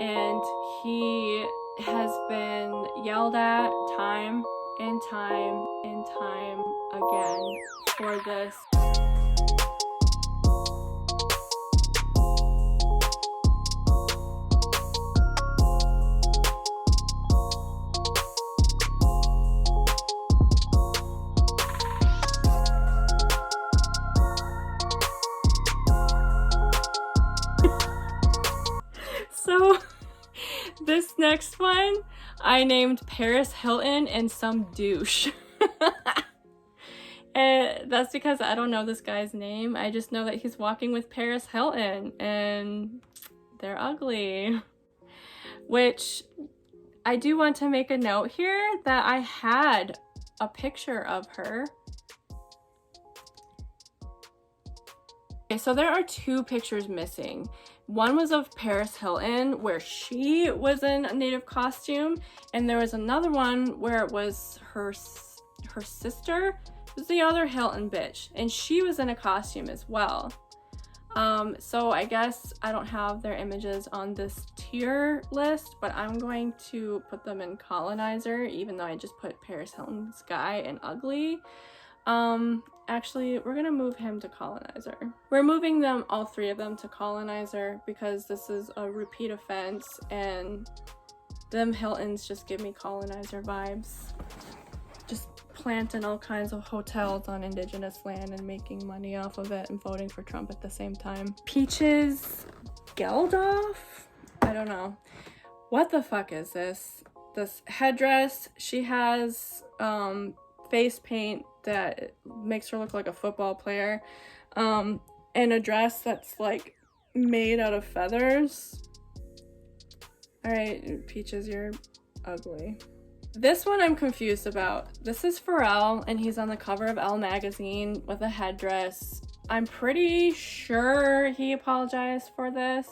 and he has been yelled at time and time and time again for this. So this next one I named Paris Hilton and some douche. And that's because I don't know this guy's name. I just know that he's walking with Paris Hilton and they're ugly. Which I do want to make a note here that I had a picture of her. Okay, so there are two pictures missing. One was of Paris Hilton where she was in a native costume, and there was another one where it was her sister. It was the other Hilton bitch, and she was in a costume as well. So I guess I don't have their images on this tier list, but I'm going to put them in colonizer, even though I just put Paris Hilton's guy and ugly. Actually, we're gonna move him to colonizer. We're moving them, all three of them, to colonizer because this is a repeat offense and them Hiltons just give me colonizer vibes. Just planting all kinds of hotels on indigenous land and making money off of it and voting for Trump at the same time. Peaches Geldof? I don't know. What the fuck is this? This headdress, she has face paint that makes her look like a football player, and a dress that's like made out of feathers. All right, Peaches, you're ugly. This one I'm confused about. This is Pharrell, and he's on the cover of Elle magazine with a headdress. I'm pretty sure he apologized for this.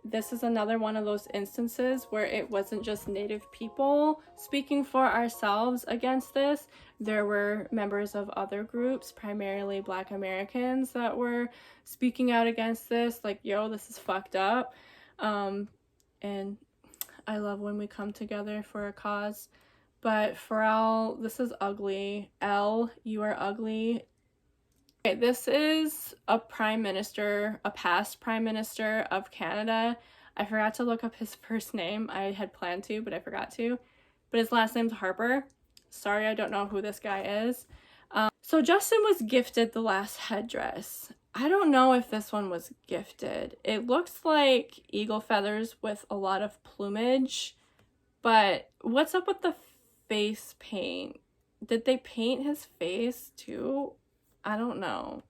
This is another one of those instances where it wasn't just Native people speaking for ourselves against this. There were members of other groups, primarily Black Americans, that were speaking out against this, like, yo, this is fucked up. And I love when we come together for a cause. But Pharrell, this is ugly. Elle, you are ugly. Okay, this is a prime minister, a past prime minister of Canada. I forgot to look up his first name. I had planned to, but I forgot to. But his last name's Harper. Sorry, I don't know who this guy is. So Justin was gifted the last headdress. I don't know if this one was gifted. It looks like eagle feathers with a lot of plumage. But what's up with the face paint? Did they paint his face too? I don't know,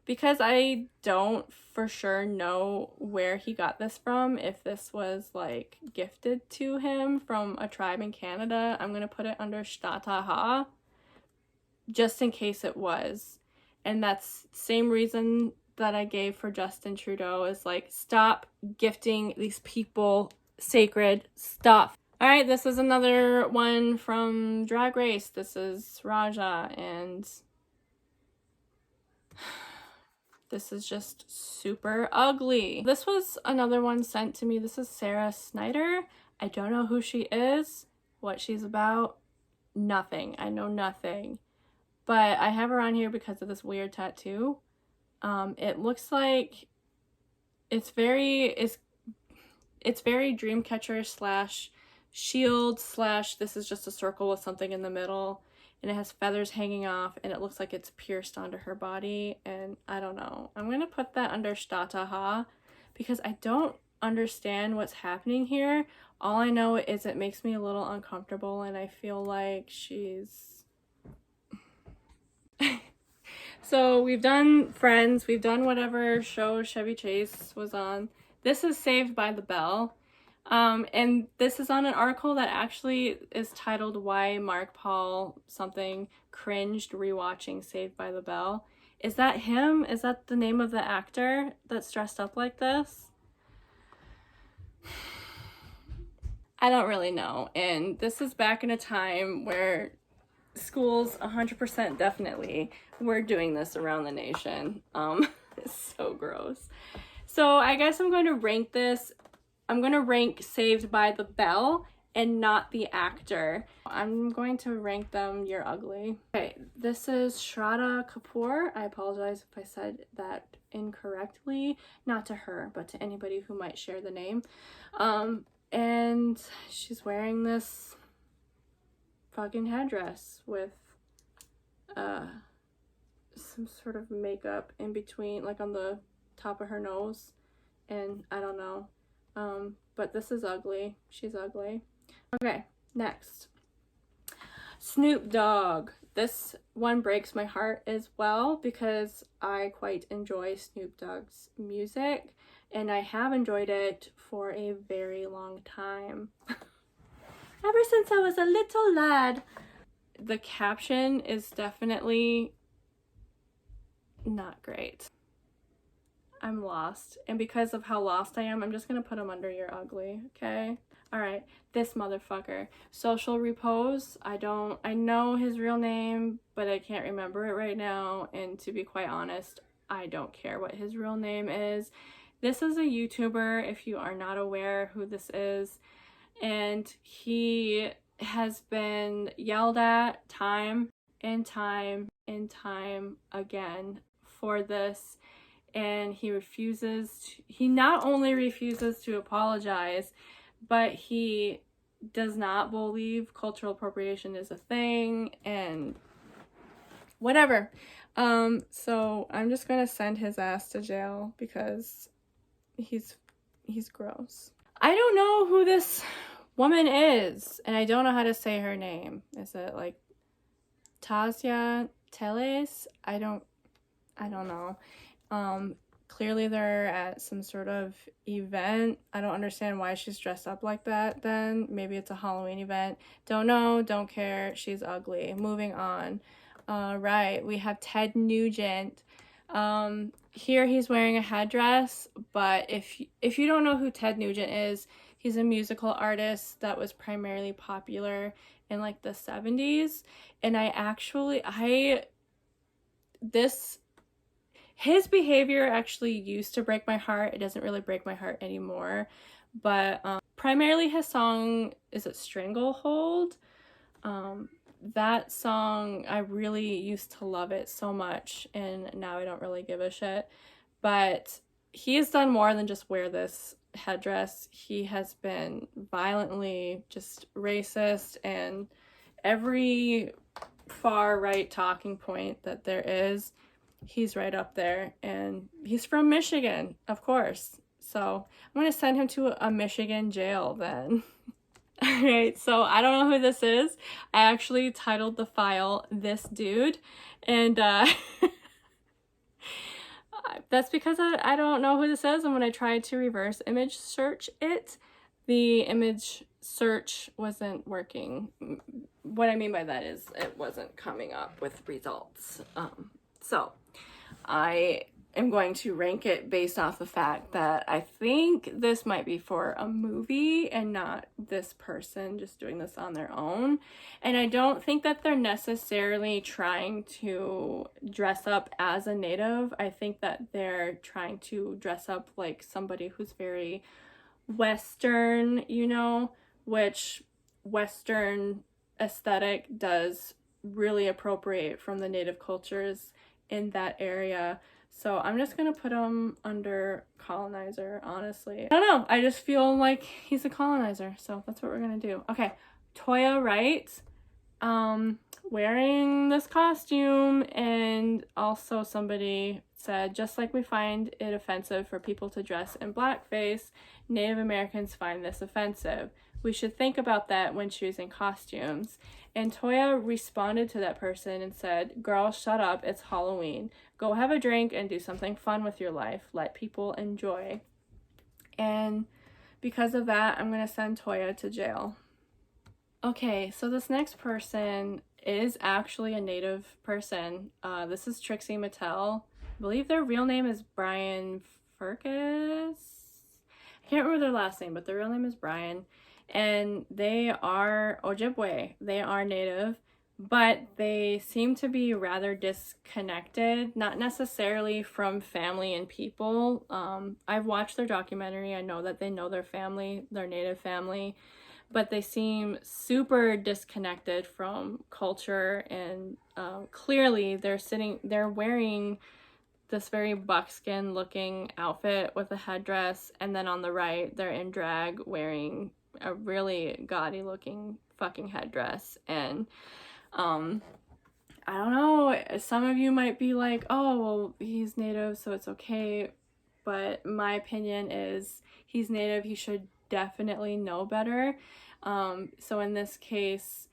because I don't for sure know where he got this from. If this was like gifted to him from a tribe in Canada, I'm gonna put it under Shtataha, just in case it was. And that's same reason that I gave for Justin Trudeau, is like, stop gifting these people sacred stuff. All right, this is another one from Drag Race. This is Raja, and this is just super ugly. This was another one sent to me. This is Sarah Snyder. I don't know who she is, what she's about, nothing. I know nothing. But I have her on here because of this weird tattoo. It looks like it's very Dreamcatcher slash shield slash this is just a circle with something in the middle. And it has feathers hanging off, and it looks like it's pierced onto her body, and I don't know. I'm going to put that under Shtataha because I don't understand what's happening here. All I know is it makes me a little uncomfortable, and I feel like she's... So we've done Friends, we've done whatever show Chevy Chase was on. This is Saved by the Bell. And this is on an article that actually is titled Why Mark Paul something cringed rewatching Saved by the Bell. Is that him? Is that the name of the actor that's dressed up like this? I don't really know. And this is back in a time where schools 100% definitely were doing this around the nation. It's so gross. So I guess I'm going to rank this I'm gonna rank Saved by the Bell and not the actor. I'm going to rank them You're Ugly. Okay, this is Shraddha Kapoor. I apologize if I said that incorrectly. Not to her, but to anybody who might share the name. And she's wearing this fucking headdress with some sort of makeup in between, like on the top of her nose, and I don't know. But this is ugly. She's ugly. Okay, next. Snoop Dogg. This one breaks my heart as well because I quite enjoy Snoop Dogg's music, and I have enjoyed it for a very long time. Ever since I was a little lad. The caption is definitely not great. I'm lost, and because of how lost I am, I'm just gonna put him under You're Ugly, okay? All right, this motherfucker. Social Repose. I know his real name, but I can't remember it right now, and to be quite honest, I don't care what his real name is. This is a YouTuber, if you are not aware who this is, and he has been yelled at time and time and time again for this, and he not only refuses to apologize, but he does not believe cultural appropriation is a thing and whatever. So I'm just gonna send his ass to jail because he's gross. I don't know who this woman is, and I don't know how to say her name. Is it like Tasia Teles? I don't know. Clearly they're at some sort of event. I don't understand why she's dressed up like that then. Maybe it's a Halloween event. Don't know, don't care. She's ugly. Moving on. Right, we have Ted Nugent. Here he's wearing a headdress, but if you don't know who Ted Nugent is, he's a musical artist that was primarily popular in like the 70s, and his behavior actually used to break my heart. It doesn't really break my heart anymore, but primarily his song, is it Stranglehold? That song, I really used to love it so much, and now I don't really give a shit. But he has done more than just wear this headdress. He has been violently just racist, and every far right talking point that there is, he's right up there, and he's from Michigan, of course. So I'm gonna send him to a Michigan jail then. Alright, so I don't know who this is. I actually titled the file This Dude, and that's because I don't know who this is, and when I tried to reverse image search it, the image search wasn't working. What I mean by that is it wasn't coming up with results. So I am going to rank it based off the fact that I think this might be for a movie and not this person just doing this on their own. And I don't think that they're necessarily trying to dress up as a native. I think that they're trying to dress up like somebody who's very Western, you know, which Western aesthetic does really appropriate from the native cultures in that area. So I'm just gonna put him under colonizer, honestly. I don't know, I just feel like he's a colonizer, so that's what we're gonna do. Okay, Toya Wright, wearing this costume, and also somebody said, just like we find it offensive for people to dress in blackface, Native Americans find this offensive. We should think about that when choosing costumes. And Toya responded to that person and said, girl, shut up, it's Halloween. Go have a drink and do something fun with your life. Let people enjoy. And because of that, I'm going to send Toya to jail. Okay, so this next person is actually a native person. This is Trixie Mattel. I believe their real name is Brian Furcus. I can't remember their last name, but their real name is Brian. And they are Ojibwe. They are native. but they seem to be rather disconnected, not necessarily from family and people. I've watched their documentary. I know that they know their family, their native family, but they seem super disconnected from culture, and clearly they're wearing this very buckskin looking outfit with a headdress, and then on the right they're in drag wearing a really gaudy looking fucking headdress. And I don't know, some of you might be like, oh, well, he's native, so it's okay. But my opinion is he's native, he should definitely know better. So in this case,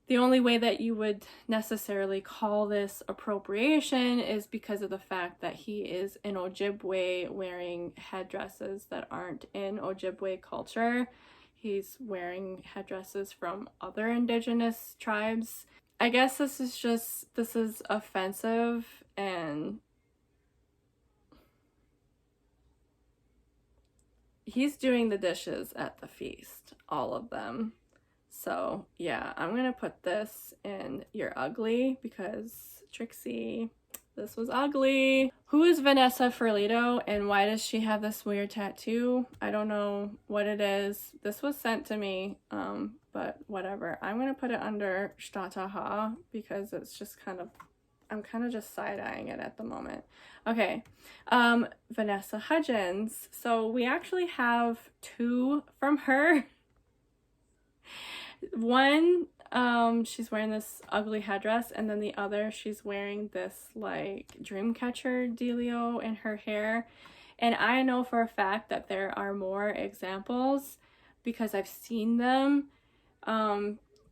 the only way that you would necessarily call this appropriation is because of the fact that he is an Ojibwe wearing headdresses that aren't in Ojibwe culture. He's wearing headdresses from other indigenous tribes. I guess this is offensive, and he's doing the dishes at the feast, all of them. So yeah, I'm gonna put this in You're Ugly because Trixie, this was ugly. Who is Vanessa Hudgens, and why does she have this weird tattoo? I don't know what it is. This was sent to me, but whatever. I'm gonna put it under Stataha because it's just I'm kind of just side-eyeing it at the moment. Okay, Vanessa Hudgens. So we actually have two from her. One, she's wearing this ugly headdress, and then the other, she's wearing this like dream catcher dealio in her hair. And I know for a fact that there are more examples because I've seen them.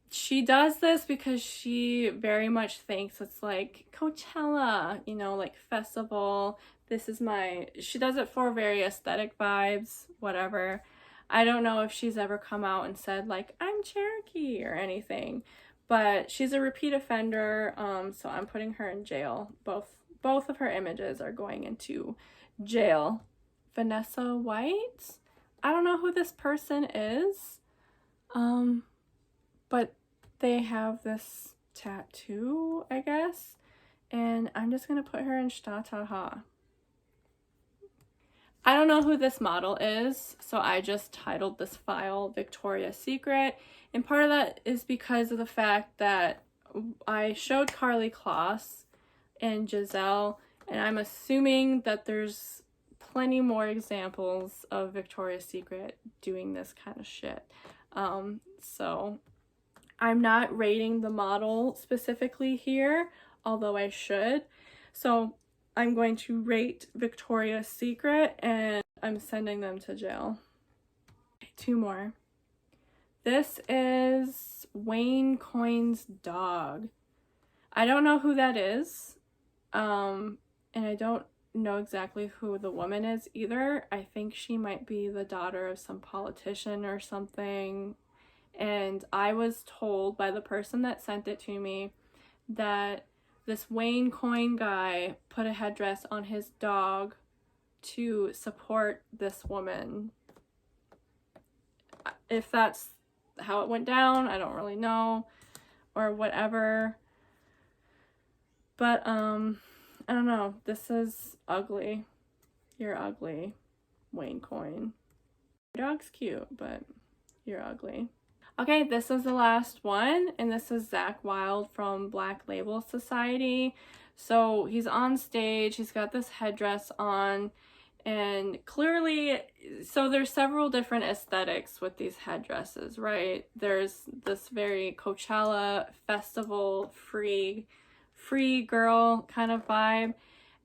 She does this because she very much thinks it's like Coachella, you know, like festival. She does it for very aesthetic vibes, whatever. I don't know if she's ever come out and said like, I'm Cherokee or anything, but she's a repeat offender. So I'm putting her in jail. Both of her images are going into jail. Vanessa White? I don't know who this person is. But they have this tattoo, I guess. And I'm just gonna put her in Stataha. I don't know who this model is, so I just titled this file Victoria's Secret. And part of that is because of the fact that I showed Carly Kloss and Giselle, and I'm assuming that there's plenty more examples of Victoria's Secret doing this kind of shit. So I'm not rating the model specifically here, although I should. So I'm going to rate Victoria's Secret, and I'm sending them to jail. Two more. This is Wayne Coyne's dog. I don't know who that is, and I don't know exactly who the woman is either. I think she might be the daughter of some politician or something. And I was told by the person that sent it to me that this Wayne Coyne guy put a headdress on his dog to support this woman. If that's how it went down, I don't really know, or whatever. But I don't know. This is ugly. You're ugly, Wayne Coyne. Your dog's cute, but you're ugly. Okay, this is the last one, and this is Zach Wilde from Black Label Society. So he's on stage, he's got this headdress on, and clearly, so there's several different aesthetics with these headdresses, right? There's this very Coachella festival free girl kind of vibe,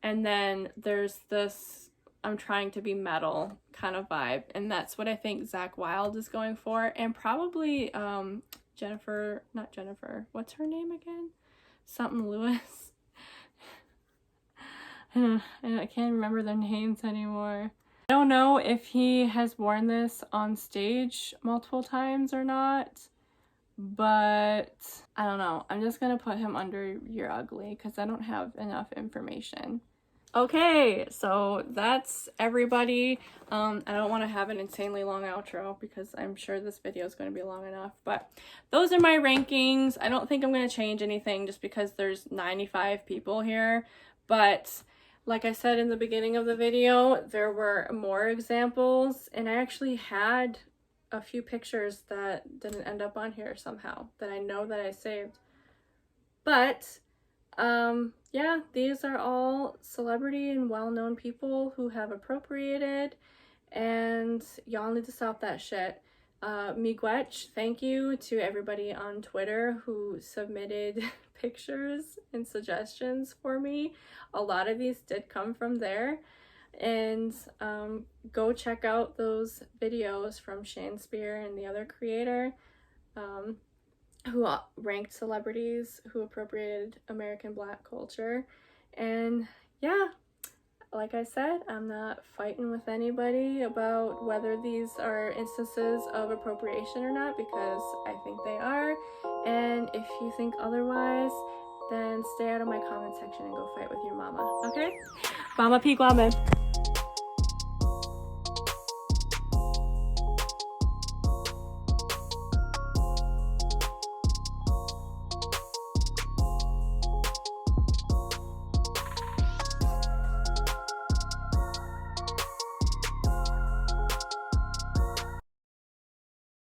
and then there's this I'm trying to be metal kind of vibe, and that's what I think Zach Wilde is going for, and probably Jennifer, what's her name again? Something Lewis. I can't remember their names anymore. I don't know if he has worn this on stage multiple times or not, but I don't know. I'm just gonna put him under You're Ugly because I don't have enough information. Okay, so that's everybody. I don't want to have an insanely long outro because I'm sure this video is going to be long enough, but those are my rankings. I don't think I'm going to change anything just because there's 95 people here, but like I said in the beginning of the video, there were more examples, and I actually had a few pictures that didn't end up on here somehow that I know that I saved. But yeah, these are all celebrity and well-known people who have appropriated, and y'all need to stop that shit. Miigwech, thank you to everybody on Twitter who submitted pictures and suggestions for me. A lot of these did come from there. And go check out those videos from Shane Spear and the other creator who ranked celebrities who appropriated American Black culture. And yeah, like I said, I'm not fighting with anybody about whether these are instances of appropriation or not, because I think they are. And if you think otherwise, then stay out of my comment section and go fight with your mama, okay? Mama P. Guaman.